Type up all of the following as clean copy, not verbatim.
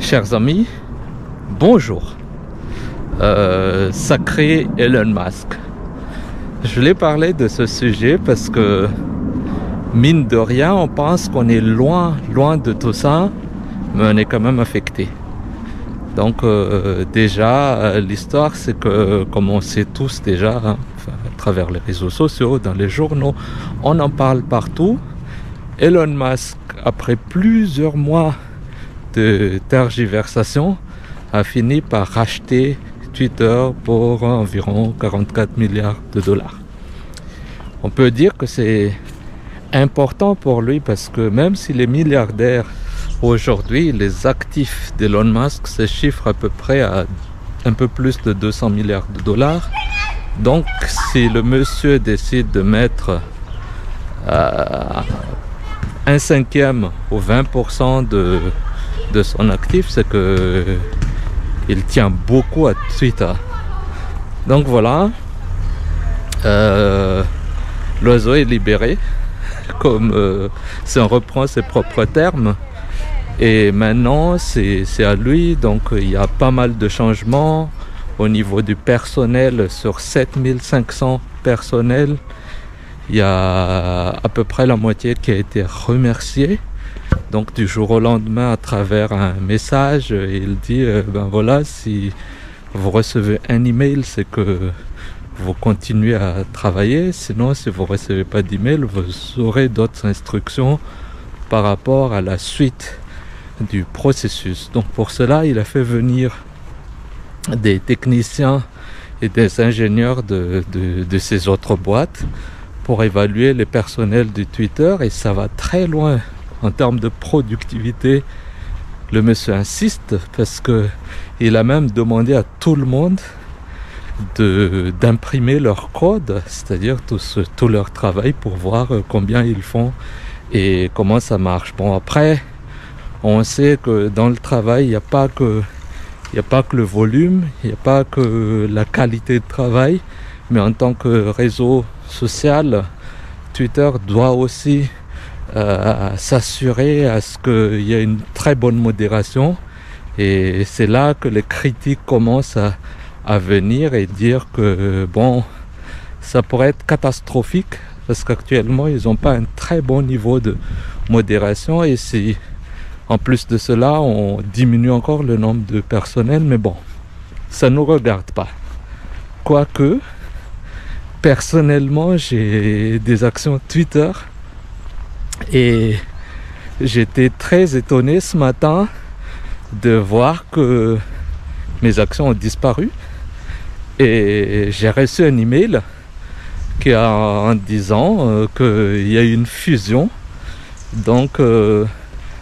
Chers amis, bonjour. Sacré Elon Musk. Je voulais parler de ce sujet parce que, mine de rien, on pense qu'on est loin de tout ça, mais on est quand même affecté. Donc déjà, l'histoire, c'est que, comme on sait tous déjà, à travers les réseaux sociaux, dans les journaux, on en parle partout. Elon Musk, après plusieurs mois de tergiversation, a fini par racheter Twitter pour environ 44 milliards de dollars. On peut dire que c'est important pour lui parce que même s'il est milliardaire, aujourd'hui, les actifs d'Elon Musk se chiffrent à peu près à un peu plus de 200 milliards de dollars. Donc, si le monsieur décide de mettre un cinquième ou 20% de son actif, c'est que il tient beaucoup à Twitter. Donc voilà, l'oiseau est libéré, comme si on reprend ses propres termes. Et maintenant, c'est à lui. Donc il y a pas mal de changements au niveau du personnel. Sur 7500 personnels, il y a à peu près la moitié qui a été remerciée. Donc du jour au lendemain, à travers un message, il dit ben voilà, si vous recevez un email, c'est que vous continuez à travailler. Sinon, si vous ne recevez pas d'email, vous aurez d'autres instructions par rapport à la suite du processus. Donc pour cela, il a fait venir des techniciens et des ingénieurs de ces autres boîtes pour évaluer les personnels du Twitter, et ça va très loin en termes de productivité. Le monsieur insiste parce que il a même demandé à tout le monde d'imprimer leur code, c'est-à-dire tout leur travail, pour voir combien ils font et comment ça marche. Bon, après, on sait que dans le travail, il n'y a pas que le volume, il n'y a pas que la qualité de travail, mais en tant que réseau social, Twitter doit aussi s'assurer à ce qu'il y ait une très bonne modération. Et c'est là que les critiques commencent à venir et dire que bon, ça pourrait être catastrophique parce qu'actuellement ils n'ont pas un très bon niveau de modération, et si en plus de cela on diminue encore le nombre de personnel, mais bon, ça ne nous regarde pas. Quoique, personnellement, j'ai des actions Twitter et j'étais très étonné ce matin de voir que mes actions ont disparu, et j'ai reçu un email en disant qu'il y a eu une fusion, donc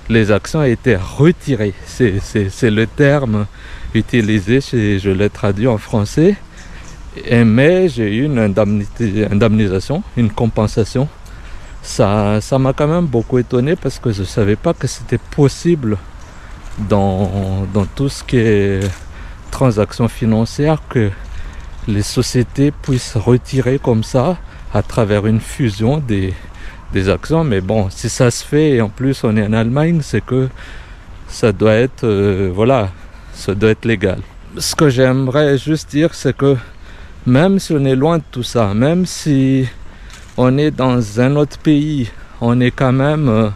les actions ont été retirées. C'est le terme utilisé, je l'ai traduit en français, mais j'ai eu une indemnisation, une compensation. Ça m'a quand même beaucoup étonné parce que je ne savais pas que c'était possible dans tout ce qui est transactions financières, que les sociétés puissent retirer comme ça à travers une fusion des actions. Mais bon, si ça se fait, et en plus on est en Allemagne, c'est que ça doit être voilà, ça doit être légal. Ce que j'aimerais juste dire, c'est que même si on est loin de tout ça, même si on est dans un autre pays, on est quand même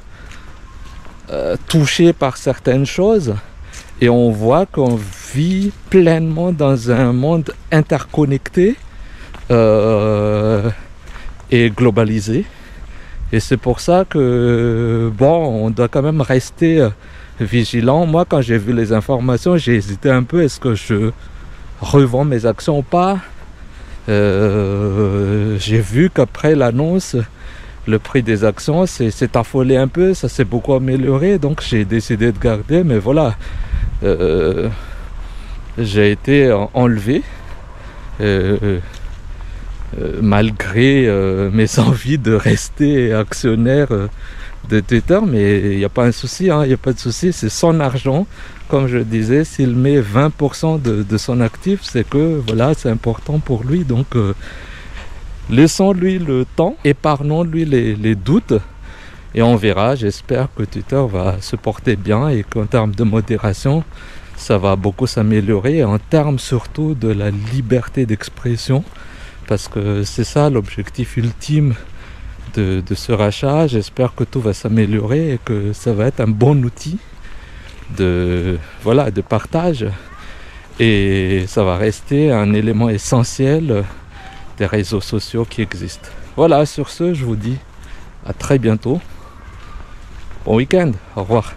touché par certaines choses, et on voit qu'on vit pleinement dans un monde interconnecté et globalisé. Et c'est pour ça que bon, on doit quand même rester vigilant. Moi, quand j'ai vu les informations, j'ai hésité un peu, est-ce que je revends mes actions ou pas? J'ai vu qu'après l'annonce, le prix des actions s'est affolé un peu, ça s'est beaucoup amélioré, donc j'ai décidé de garder. Mais voilà, j'ai été enlevé malgré mes envies de rester actionnaire de Twitter, mais il n'y a pas un souci, hein, il n'y a pas de souci, c'est son argent. Comme je disais, s'il met 20% de son actif, c'est que voilà, c'est important pour lui. Donc laissons-lui le temps, épargnons-lui les doutes, Et on verra, j'espère que Twitter va se porter bien et qu'en termes de modération, ça va beaucoup s'améliorer, en termes surtout de la liberté d'expression, parce que c'est ça l'objectif ultime de ce rachat. J'espère que tout va s'améliorer et que ça va être un bon outil de partage, et ça va rester un élément essentiel des réseaux sociaux qui existent. Voilà, sur ce, je vous dis à très bientôt. Bon week-end, au revoir.